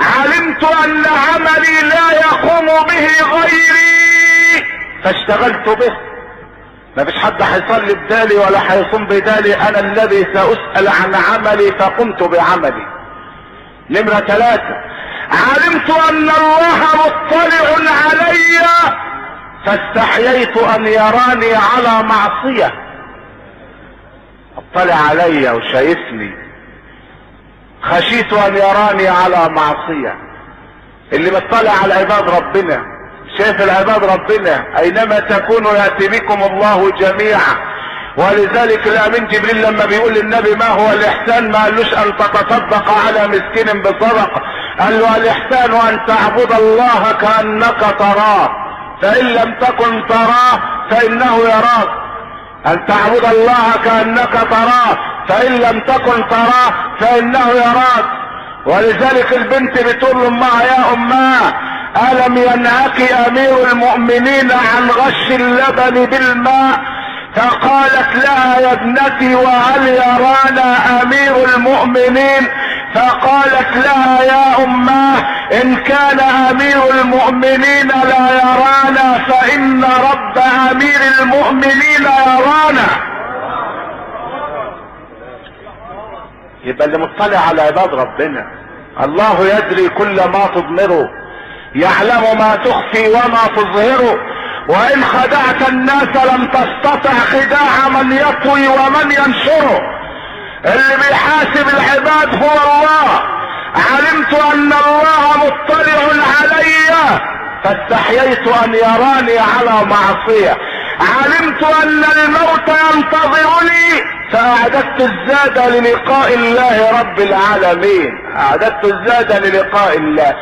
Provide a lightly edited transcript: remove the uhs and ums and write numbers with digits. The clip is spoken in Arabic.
علمت ان عملي لا يقوم به غيري فاشتغلت به. ما فيش حد هيصلي بدالي ولا هيصوم بدالي، انا الذي سأسأل عن عملي فقمت بعملي. نمرة 3، علمت ان الله مطلع علي فاستحييت ان يراني على معصية. اطلع علي وشايفني، خشيت ان يراني على معصية. اللي مطلع على عباد ربنا، شايف العباد ربنا، اينما تكونوا يأتي بكم الله جميعا. ولذلك الامين جبريل لما بيقول للنبي ما هو الاحسان، ما قالوش ان تتصدق على مسكين بصدقة، قال له الاحسان ان تعبد الله كأنك تراه فان لم تكن تراه فانه يراك. ان تعبد الله كأنك تراه فان لم تكن تراه فانه يراك. ولذلك البنت بتقول لامها يا اماه الم ينهك امير المؤمنين عن غش اللبن بالماء؟ فقالت لها يا ابنتي وهل يرانا امير المؤمنين؟ فقالت لها يا اماه ان كان امير المؤمنين لا يرانا فان رب امير المؤمنين يرانا. يبقى اللي مطلع على عباد ربنا الله يدري كل ما تضمره، يعلم ما تخفي وما تظهره. وان خدعت الناس لم تستطع خداع من يطوي ومن ينشره. اللي بيحاسب العباد هو الله. علمت ان الله مطلع علي فاستحييت ان يراني على معصية. علمت ان الموت ينتظرني فاعددت الزاد للقاء الله رب العالمين. اعددت الزاد للقاء الله.